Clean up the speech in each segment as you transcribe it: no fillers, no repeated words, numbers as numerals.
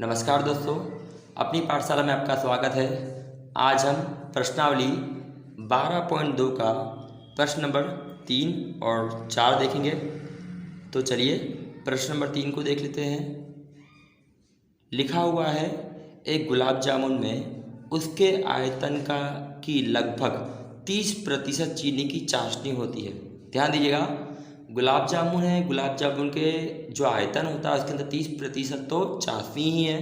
नमस्कार दोस्तों, अपनी पाठशाला में आपका स्वागत है। आज हम प्रश्नावली 12.2 का प्रश्न नंबर 3 और 4 देखेंगे। तो चलिए प्रश्न नंबर 3 को देख लेते हैं। लिखा हुआ है, एक गुलाब जामुन में उसके आयतन की लगभग 30% चीनी की चाशनी होती है। ध्यान दीजिएगा, गुलाब जामुन है, गुलाब जामुन के जो आयतन होता है उसके अंदर 30% तो चाशनी ही है।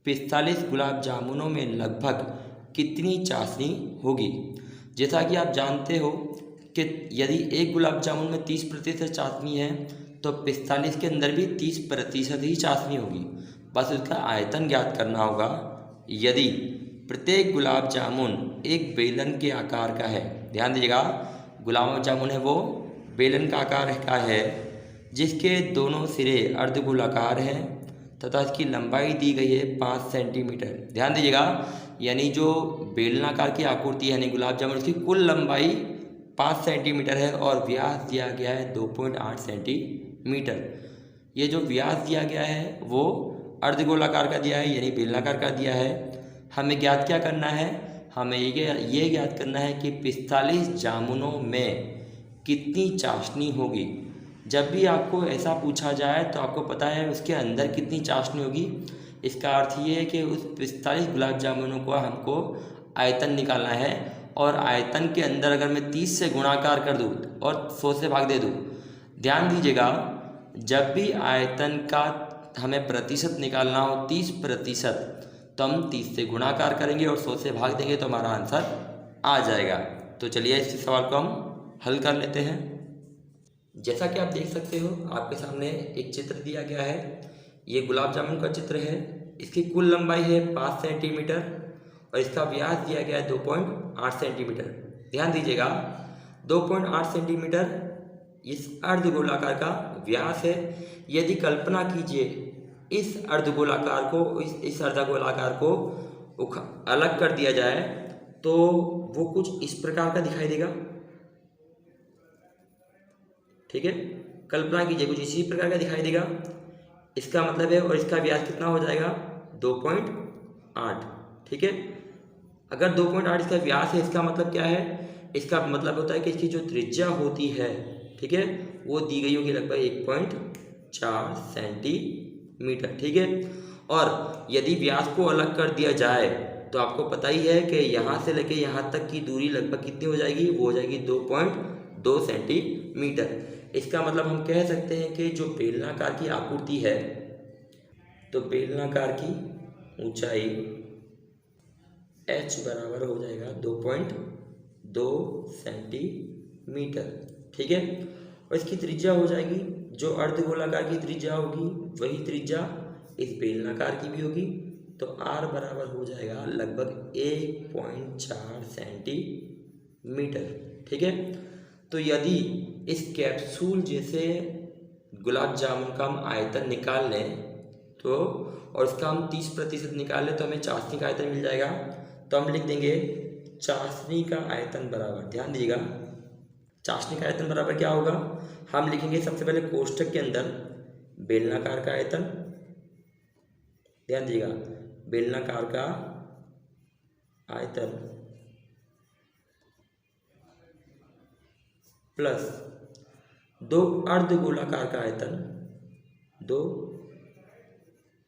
45 गुलाब जामुनों में लगभग कितनी चाशनी होगी? जैसा कि आप जानते हो कि यदि एक गुलाब जामुन में 30% चाशनी है तो 45 के अंदर भी 30% ही चाशनी होगी। बस उसका आयतन ज्ञात करना होगा। यदि प्रत्येक गुलाब जामुन एक बेलन के आकार का है, ध्यान दीजिएगा, गुलाब जामुन है वो बेलन का आकार का है जिसके दोनों सिरे अर्धगोलाकार हैं तथा इसकी लंबाई दी गई है 5 सेंटीमीटर। ध्यान दीजिएगा, यानी जो बेलनाकार की आकृति है यानी गुलाब जामुन, उसकी कुल लंबाई 5 सेंटीमीटर है और व्यास दिया गया है 2.8 सेंटीमीटर। ये जो व्यास दिया गया है वो अर्धगोलाकार का दिया है यानी बेलनाकार का दिया है। हमें ज्ञात क्या करना है? हमें ये ज्ञात करना है कि 45 जामुनों में कितनी चाशनी होगी। जब भी आपको ऐसा पूछा जाए तो आपको पता है उसके अंदर कितनी चाशनी होगी। इसका अर्थ ये है कि उस 45 गुलाब जामुनों को हमको आयतन निकालना है और आयतन के अंदर अगर मैं 30 से गुणाकार कर दूँ और 100 से भाग दे दूँ। ध्यान दीजिएगा, जब भी आयतन का हमें प्रतिशत निकालना हो 30%, तो हम 30 से गुणाकार करेंगे और 100 से भाग देंगे तो हमारा आंसर आ जाएगा। तो चलिए इस सवाल को हम हल कर लेते हैं। जैसा कि आप देख सकते हो, आपके सामने एक चित्र दिया गया है। ये गुलाब जामुन का चित्र है। इसकी कुल लंबाई है 5 सेंटीमीटर और इसका व्यास दिया गया है 2.8 सेंटीमीटर। ध्यान दीजिएगा, 2.8 सेंटीमीटर इस अर्धगोलाकार का व्यास है। यदि कल्पना कीजिए इस अर्धगोलाकार को अलग कर दिया जाए तो वो कुछ इस प्रकार का दिखाई देगा। ठीक है, कल्पना कीजिए कुछ इसी प्रकार का दिखाई देगा। इसका मतलब है, और इसका व्यास कितना हो जाएगा? 2.8। ठीक है, अगर 2.8 इसका व्यास है, इसका मतलब क्या है? इसका मतलब होता है कि इसकी जो त्रिज्या होती है, ठीक है, वो दी गई होगी लगभग 1.4 सेंटीमीटर। ठीक है, और यदि व्यास को अलग कर दिया जाए तो आपको पता ही है कि यहाँ से लेके यहाँ तक की दूरी लगभग कितनी हो जाएगी? वो हो जाएगी 2.2 सेंटीमीटर। इसका मतलब हम कह सकते हैं कि जो बेलनाकार की आकृति है, तो बेलनाकार की ऊंचाई h बराबर हो जाएगा 2.2 सेंटीमीटर। ठीक है, और इसकी त्रिज्या हो जाएगी, जो अर्धगोलाकार की त्रिज्या होगी वही त्रिज्या इस बेलनाकार की भी होगी। तो r बराबर हो जाएगा लगभग 1.4 सेंटीमीटर। ठीक है, तो यदि इस कैप्सूल जैसे गुलाब जामुन का हम आयतन निकाल लें तो, और इसका हम 30% निकाल लें तो हमें चाशनी का आयतन मिल जाएगा। तो हम लिख देंगे चाशनी का आयतन बराबर, ध्यान दीजिएगा, चाशनी का आयतन बराबर क्या होगा? हम लिखेंगे सबसे पहले कोष्ठक के अंदर बेलनाकार का आयतन, ध्यान दीजिएगा, बेलनाकार का आयतन प्लस 2 अर्धगोलाकार का आयतन, 2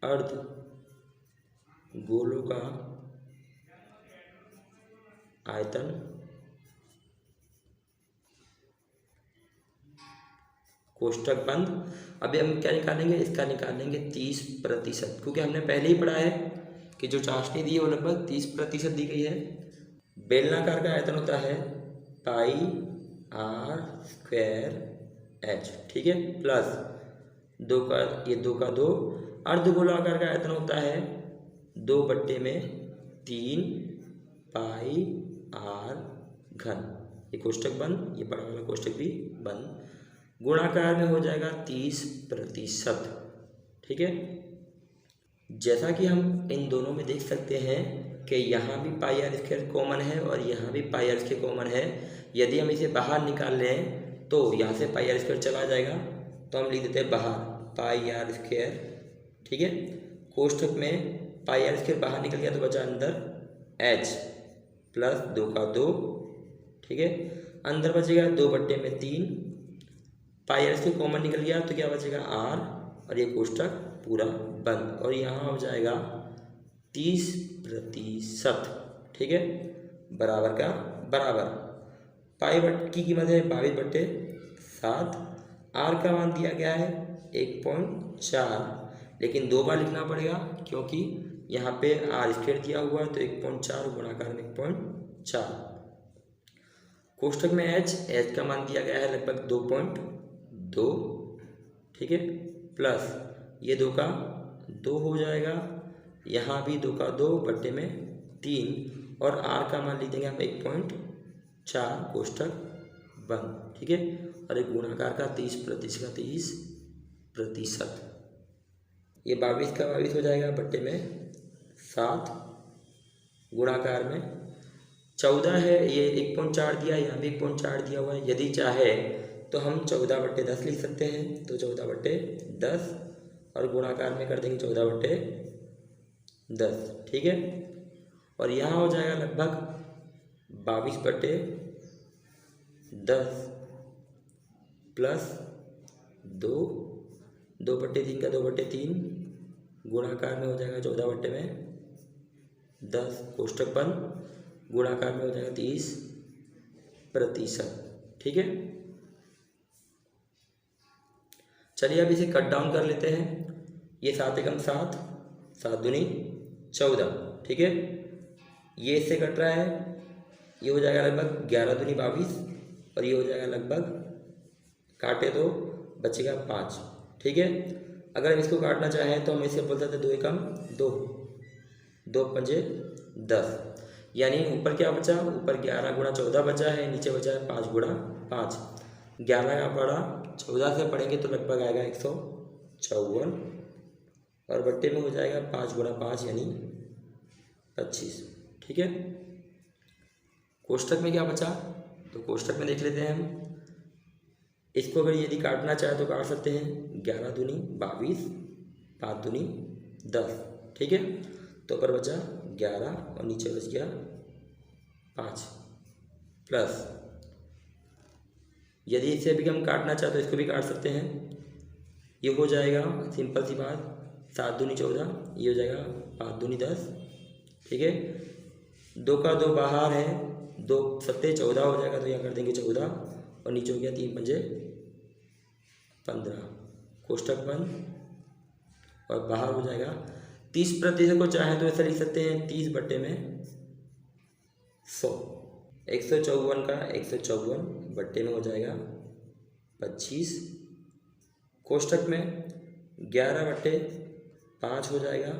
अर्धगोलों का आयतन कोष्ठक बंद। अभी हम क्या निकालेंगे? इसका निकालेंगे 30%, क्योंकि हमने पहले ही पढ़ा है कि जो चाशनी दी है वो लगभग 30% दी गई है। बेलनाकार का आयतन होता है पाई r स्क्वायर h। ठीक है, प्लस 2 का 2 अर्धगोलाकार का आयतन होता है 2/3 पाई r घन। ये कोष्ठक बंद, ये बड़ा वाला कोष्ठक भी बंद। गुणाकार में हो जाएगा 30%। ठीक है, जैसा कि हम इन दोनों में देख सकते हैं कि यहाँ भी पाई आर स्क्वायर कॉमन है और यहाँ भी पाई आर स्क्वायर कॉमन है। यदि हम इसे बाहर निकाल लें तो यहाँ से पाई आर स्क्वायर चला जाएगा, तो हम लिख देते हैं बाहर पाई आर स्क्वायर। ठीक है, कोष्ठक में पाई आर स्क्वायर बाहर निकल गया तो बचा अंदर h प्लस 2 का 2, ठीक है। अंदर बचेगा 2/3, पाई आर स्क्वायर कॉमन निकल गया तो क्या बचेगा r, और ये कोष्ठक पूरा बंद, और यहाँ हो जाएगा 30%, ठीक है, बराबर का बराबर। पाई की कीमत है 22/7, आर का मान दिया गया है 1.4, लेकिन 2 बार लिखना पड़ेगा क्योंकि यहाँ पे आर स्क्वायर दिया हुआ है तो 1.4 गुणाकार में 1.4। कोष्ठक में एच का मान दिया गया है लगभग 2.2, ठीक है, प्लस ये 2 का 2 हो जाएगा, यहाँ भी 2 का 2/3, और आर का मान लिख देंगे हम 1.4, कोष्ठक बंद, ठीक है। और एक गुणाकार का 30%, ये 22 का 22 हो जाएगा, बट्टे में 7, गुणाकार में 14 है, ये 1.4 दिया, यहाँ भी 1.4 दिया हुआ है। यदि चाहे तो हम 14/10 लिख सकते हैं, तो 14/10, और गुणाकार में कर देंगे 14/10, ठीक है। और यहाँ हो जाएगा लगभग 22/10 प्लस 2/3 का 2/3, गुणाकार में हो जाएगा 14/10, कोष्ठक बंद, गुणाकार में हो जाएगा 30%, ठीक है। चलिए अब इसे कट डाउन कर लेते हैं। ये 7 एकम 7, 7 दूनी 14, ठीक है। ये इससे कट रहा है, ये हो जाएगा लगभग 11 दूनी 22, और ये हो जाएगा लगभग, काटे तो बचेगा 5, ठीक है। अगर हम इसको काटना चाहें तो हम इसे बोल सकते हैं 2 एकम 2, 2 पंजे 10, यानी ऊपर क्या बचा, ऊपर 11 गुणा 14 बचा है, नीचे बचा है 5 गुणा 5। 11 का पढ़ा 14 से पढ़ेंगे तो लगभग आएगा 154, और बट्टे में हो जाएगा 5 गुणा 5 यानी 25, ठीक है। कोष्ठक में क्या बचा, तो कोष्ठक में देख लेते हैं हम। इसको अगर यदि काटना चाहे तो काट सकते हैं, 11 दूनी 22, 5 दूनी 10, ठीक है। तो ऊपर बचा 11 और नीचे बच गया 5, प्लस यदि इसे भी हम काटना चाहे तो इसको भी काट सकते हैं। ये हो जाएगा सिंपल सी बात, 7 दूनी 14, ये हो जाएगा 5 दूनी 10, ठीक है। 2 का 2 बाहर है, 2 सत्ते 14 हो जाएगा, तो यहाँ कर देंगे 14, और नीचे हो गया 3 पंजे 15, कोष्ठक बंद, और बाहर हो जाएगा 30% को चाहे तो ऐसा लिख सकते हैं 30/100, 154 का 154 बट्टे में हो जाएगा 25, कोष्ठक में 11/5 हो जाएगा।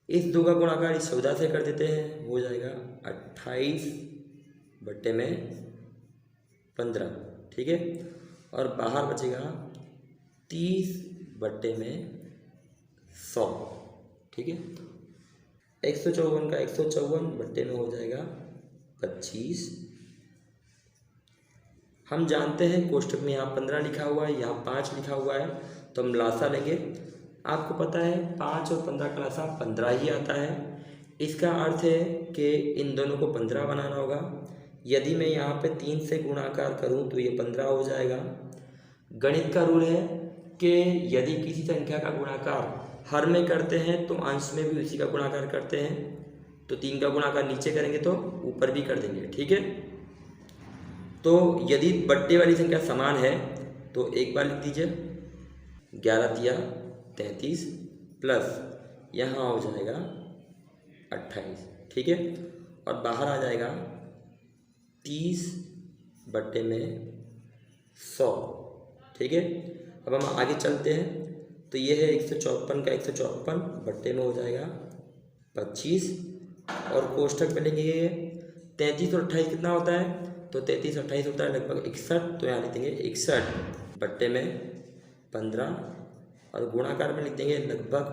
इस 2 का गुणाकार इस 14 से कर देते हैं, हो जाएगा 28/15, ठीक है। और बाहर बचेगा 30/100, ठीक है। 154 का 154 बट्टे में हो जाएगा 25। हम जानते हैं कोष्ठक में यहाँ 15 लिखा हुआ है, यहाँ 5 लिखा हुआ है, तो हम लासा लेंगे। आपको पता है 5 और 15 का लासा 15 ही आता है। इसका अर्थ है कि इन दोनों को 15 बनाना होगा। यदि मैं यहाँ पे 3 से गुणाकार करूँ तो ये 15 हो जाएगा। गणित का रूल है कि यदि किसी संख्या का गुणाकार हर में करते हैं तो अंश में भी उसी का गुणाकार करते हैं। तो 3 का गुणाकार नीचे करेंगे तो ऊपर भी कर देंगे, ठीक है। तो यदि बट्टे वाली संख्या समान है तो एक बार लिख दीजिए 11 तिया 33 प्लस यहाँ हो जाएगा 28, ठीक है। और बाहर आ जाएगा 30/100, ठीक है। अब हम आगे चलते हैं तो ये है 154 का 154 बट्टे में हो जाएगा 25, और कोष्ठक में लेंगे 33 और 28 कितना होता है, तो 33 और 28 होता है लगभग 61, तो यहाँ लिख देंगे 61 बट्टे में 15, और गुणाकार में लिख देंगे लगभग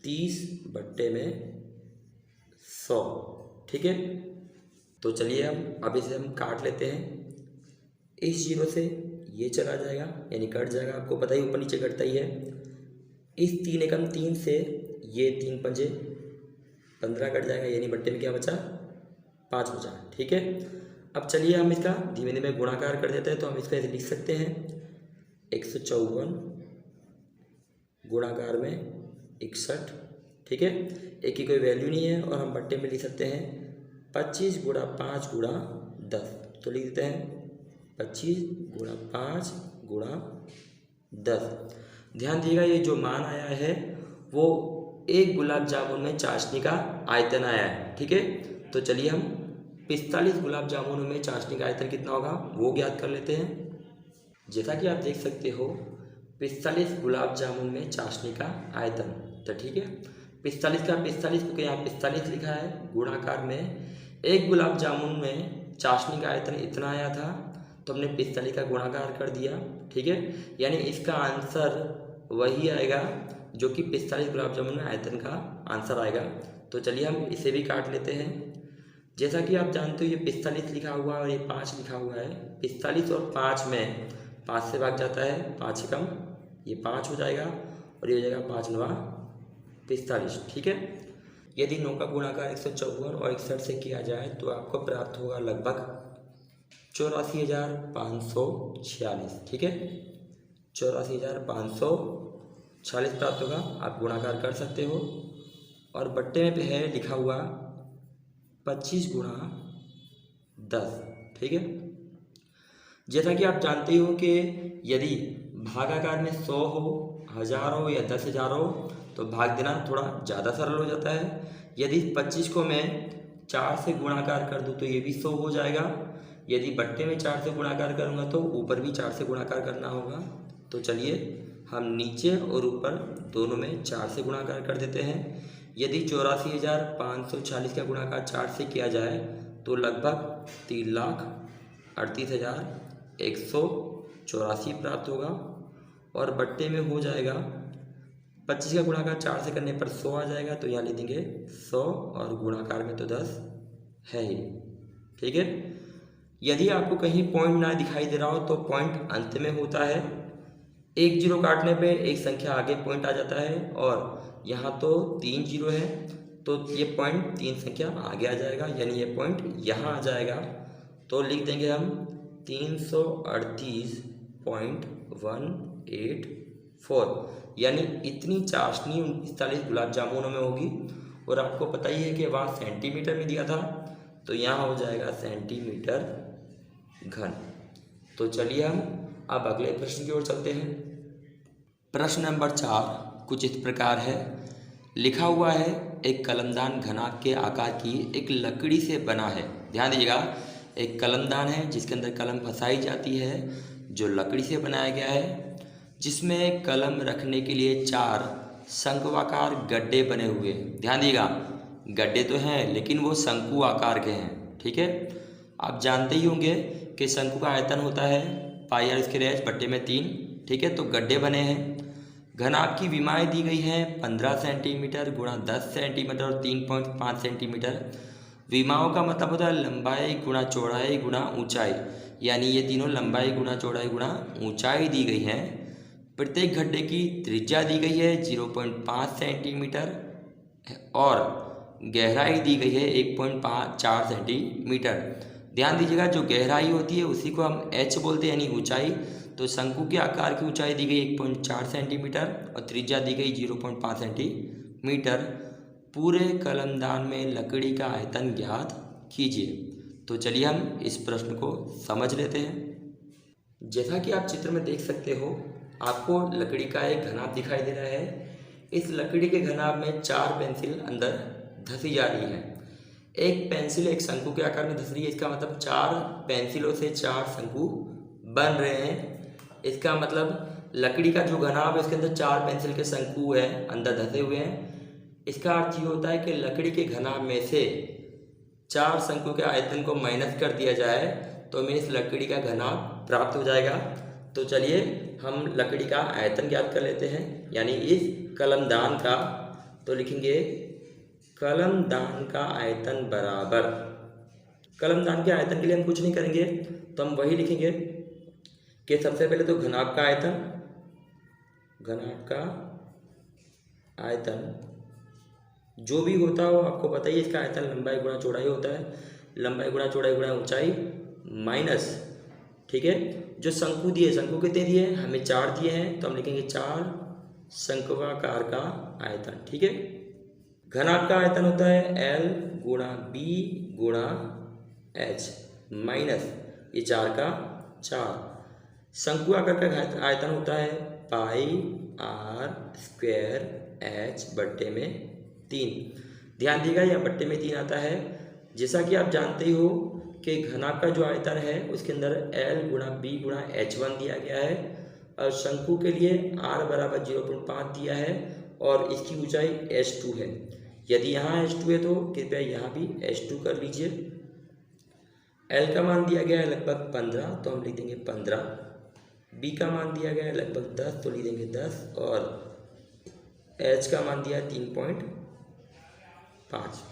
30/100, ठीक है। तो चलिए अब इसे हम काट लेते हैं। इस 0 से ये चला जाएगा यानी कट जाएगा, आपको पता ही ऊपर नीचे कटता ही है। इस 3 एकम 3 से ये 3 पंजे 15 कट जाएगा, यानी बट्टे में क्या बचा, 5 बचा। ठीक है, अब चलिए हम इसका धीमे धीमे गुणाकार कर देते हैं। तो हम इसको ऐसे लिख सकते हैं 154 गुणाकार में 61। ठीक है, एक की कोई वैल्यू नहीं है और हम बट्टे में लिख सकते हैं 25 गुणा 5 गुणा 10। तो लिख देते हैं 25 गुणा 5 गुणा 10। ध्यान दिएगा, ये जो मान आया है वो एक गुलाब जामुन में चाशनी का आयतन आया है। ठीक है, तो चलिए हम 45 गुलाब जामुनों में चाशनी का आयतन कितना होगा वो ज्ञात कर लेते हैं। जैसा कि आप देख सकते हो 45 गुलाब जामुन में चाशनी का आयतन। तो ठीक है, 45 का 45 क्योंकि यहाँ 45 लिखा है, गुणाकार में एक गुलाब जामुन में चाशनी का आयतन इतना आया था तो हमने 45 का गुणाकार कर दिया। ठीक है, यानी इसका आंसर वही आएगा जो कि 45 गुलाब जामुन में आयतन का आंसर आएगा। तो चलिए हम इसे भी काट लेते हैं। जैसा कि आप जानते हो ये 45 लिखा हुआ है और ये 5 लिखा हुआ है। 45 और 5 में 5 से भाग जाता है, 5 एकम ये 5 हो जाएगा और ये हो जाएगा 5 9 45। ठीक है, यदि 9 का गुणाकार 154 और 61 से किया जाए तो आपको प्राप्त होगा लगभग 84,546। ठीक है, 84,546 प्राप्त होगा। आप गुणाकार कर सकते हो और बट्टे में है लिखा हुआ 25 गुणा 10। ठीक है, जैसा कि आप जानते हो कि यदि भागाकार में 100 हो, 1000 हो या 10,000 हो तो भाग देना थोड़ा ज़्यादा सरल हो जाता है। यदि 25 को मैं 4 से गुणाकार कर दूं तो ये भी 100 हो जाएगा। यदि बट्टे में 4 से गुणाकार करूंगा तो ऊपर भी 4 से गुणाकार करना होगा। तो चलिए हम नीचे और ऊपर दोनों में 4 से गुणाकार कर देते हैं। यदि 84,546 का गुणाकार 4 से किया जाए तो लगभग 3,38,184 प्राप्त होगा और बट्टे में हो जाएगा 25 का गुणाकार 4 से करने पर 100 आ जाएगा। तो यहाँ लिख देंगे 100 और गुणाकार में तो 10 है ही। ठीक है, यदि आपको कहीं पॉइंट ना दिखाई दे रहा हो तो पॉइंट अंत में होता है। एक जीरो काटने पे एक संख्या आगे पॉइंट आ जाता है और यहाँ तो 3 जीरो है तो ये पॉइंट 3 संख्या आगे आ जाएगा, यानी ये पॉइंट यहाँ आ जाएगा। तो लिख देंगे हम 338.184, यानी इतनी चाशनी 39 गुलाब जामुनों में होगी। और आपको पता ही है कि वहाँ सेंटीमीटर में दिया था तो यहाँ हो जाएगा सेंटीमीटर घन। तो चलिए हम अब अगले प्रश्न की ओर चलते हैं। प्रश्न नंबर 4 कुछ इस प्रकार है। लिखा हुआ है एक कलमदान घनाभ के आकार की एक लकड़ी से बना है। ध्यान दीजिएगा, एक कलमदान है जिसके अंदर कलम फंसाई जाती है, जो लकड़ी से बनाया गया है, जिसमें कलम रखने के लिए 4 शंक्वाकार गड्ढे बने हुए हैं। ध्यान दीजिएगा, गड्ढे तो हैं लेकिन वो शंकु आकार के हैं। ठीक है, आप जानते ही होंगे कि शंकु का आयतन होता है पाई आर स्क्वायर एच बट्टे में 3। ठीक है, तो गड्ढे बने हैं। घनाभ की विमाएँ दी गई हैं 15 सेंटीमीटर गुणा 10 सेंटीमीटर और 3.5 सेंटीमीटर। विमाओं का मतलब होता है लंबाई गुणा चौड़ाई गुणा ऊंचाई, यानी ये तीनों लंबाई गुणा चौड़ाई गुणा ऊंचाई दी गई हैं। प्रत्येक गड्ढे की त्रिज्या दी गई है 0.5 सेंटीमीटर और गहराई दी गई है 1.4 सेंटीमीटर। ध्यान दीजिएगा, जो गहराई होती है उसी को हम h बोलते हैं, यानी ऊंचाई। तो शंकु के आकार की ऊंचाई दी गई 1.4 सेंटीमीटर और त्रिज्या दी गई 0.5 सेंटीमीटर। पूरे कलमदान में लकड़ी का आयतन ज्ञात कीजिए। तो चलिए हम इस प्रश्न को समझ लेते हैं। जैसा कि आप चित्र में देख सकते हो, आपको लकड़ी का एक घनाभ दिखाई दे रहा है। इस लकड़ी के घनाभ में 4 पेंसिल अंदर धसी जा रही है। एक पेंसिल एक शंकु के आकार में धस रही है, इसका मतलब 4 पेंसिलों से 4 शंकु बन रहे हैं। इसका मतलब लकड़ी का जो घनाभ है उसके अंदर 4 पेंसिल के शंकु है अंदर धसे हुए हैं। इसका अर्थ ये होता है कि लकड़ी के घनाभ में से 4 शंकु के आयतन को माइनस कर दिया जाए तो हमें इस लकड़ी का घनाभ प्राप्त हो जाएगा। तो चलिए हम लकड़ी का आयतन ज्ञात कर लेते हैं, यानी इस कलमदान का। तो लिखेंगे कलमदान का आयतन बराबर, कलमदान के आयतन के लिए हम कुछ नहीं करेंगे तो हम वही लिखेंगे कि सबसे पहले तो घनाभ का आयतन, घनाभ का आयतन जो भी होता हो आपको पता ही है, इसका आयतन लंबाई गुणा चौड़ाई होता है, लंबाई गुणा चौड़ाई गुणा ऊंचाई माइनस, ठीक है, जो शंकु दिए, शंकु कितने दिए, हमें 4 दिए हैं, तो हम लिखेंगे 4 शंक्वाकार का आयतन, ठीक है। घनाभ का आयतन होता है L गुणा B गुणा H माइनस ये 4 का 4। शंकु आकार का आयतन होता है पाई R स्क्वायर H बट्टे में 3। ध्यान दीजिएगा यह बट्टे में 3 आता है। जैसा कि आप जानते ही हो कि घनाभ का जो आयतन है उसके अंदर L गुणा B गुणा H1 दिया गया है और शंकु के लिए R बराबर 0.5 दिया है और इसकी ऊंचाई H2 है। यदि यहाँ H2 है तो कृपया यहाँ भी H2 कर लीजिए। L का मान दिया गया है लगभग 15, तो हम लिख देंगे 15। B का मान दिया गया है लगभग 10, तो लिख देंगे 10 और H का मान दिया है 3.5,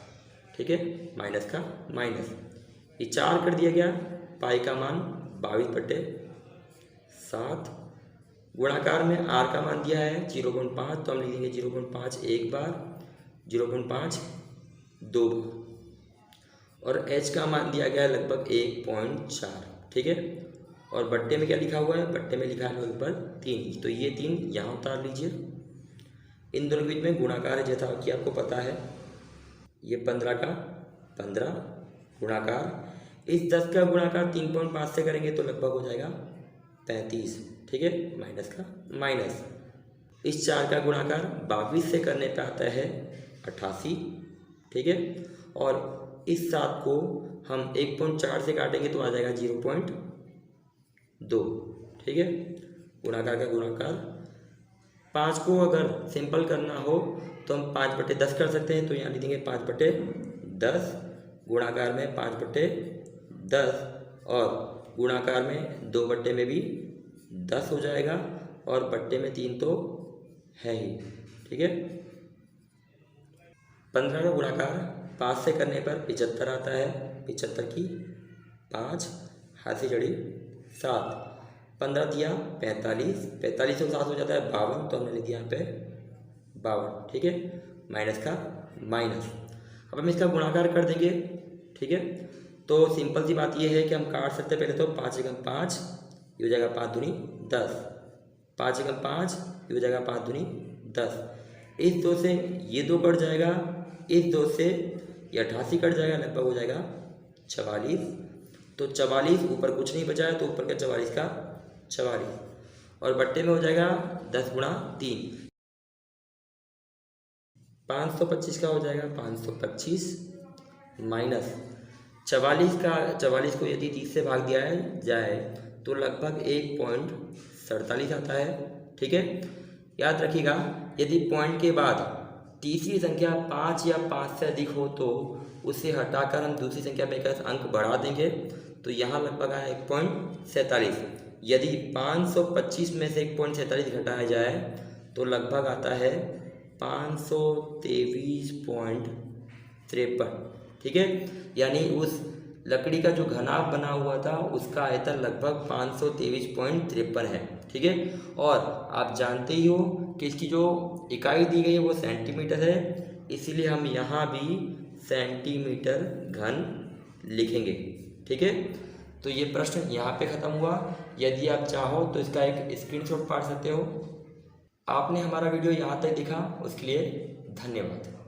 ठीक है, माइनस का माइनस, ये 4 कर दिया गया। पाई का मान 22/7, गुणाकार में R का मान दिया है 0.5, तो हम लिख देंगे 0.5 एक बार, 0.5 दो बार और H का मान दिया गया है लगभग 1.4, ठीक है। और बट्टे में क्या लिखा हुआ है, बट्टे में लिखा है ऊपर 3, तो ये 3 यहाँ उतार लीजिए। इन दोनों के बीच में गुणाकार है, जैसा कि आपको पता है, ये 15 का 15 गुणाकार, इस 10 का गुणाकार 3.5 से करेंगे तो लगभग हो जाएगा 35, ठीक है, माइनस का माइनस। इस 4 का गुणाकार 22 से करने पे आता है 88, ठीक है, और इस 7 को हम 1.4 से काटेंगे तो आ जाएगा 0.2, ठीक है, गुणाकार का गुणाकार। 5 को अगर सिंपल करना हो तो हम 5/10 कर सकते हैं, तो यहाँ लिख देंगे 5/10, गुणाकार में 5/10 और गुणाकार में 2 बट्टे में भी 10 हो जाएगा और बट्टे में 3 तो है ही, ठीक है। 15 का गुणाकार 5 से करने पर 75 आता है, 75 की 5 हाथ से चढ़ी 7, 15 दिया 45, 45 से 7 हो जाता है 52, तो हमने लिख दिया यहाँ पे 52, ठीक है, माइनस का माइनस। अब हम इसका गुणाकार कर देंगे, ठीक है। तो सिंपल सी बात ये है कि हम काट सकते हैं, पहले तो 5 एकम 5, ये हो जाएगा 5 दूनी 10, 5 एकम 5, ये हो जाएगा 5 दूनी 10। इस 2 से ये 2 कट जाएगा, इस 2 से ये 88 कट जाएगा, लगभग हो जाएगा 44। तो 44 ऊपर कुछ नहीं बचा है, तो ऊपर का 44 का 44 और बट्टे में हो जाएगा 10 गुणा 3, 525 का हो जाएगा 525 माइनस 44 को यदि 30 से भाग दिया जाए तो लगभग 1.47 आता है, ठीक है। याद रखिएगा यदि पॉइंट के बाद तीसरी संख्या 5 या 5 से अधिक हो तो उसे हटाकर हम दूसरी संख्या में एक अंक बढ़ा देंगे, तो यहाँ लगभग आया 1.47। यदि 525 में से 1.47 घटाया जाए तो लगभग आता है 523.53, ठीक है। यानी उस लकड़ी का जो घनाभ बना हुआ था उसका आयतन लगभग 523.53 है, ठीक है। और आप जानते ही हो कि इसकी जो इकाई दी गई है वो सेंटीमीटर है, इसीलिए हम यहाँ भी सेंटीमीटर घन लिखेंगे, ठीक है। तो ये प्रश्न यहाँ पे ख़त्म हुआ। यदि आप चाहो तो इसका एक स्क्रीनशॉट पाड़ सकते हो। आपने हमारा वीडियो यहाँ तक देखा उसके लिए धन्यवाद।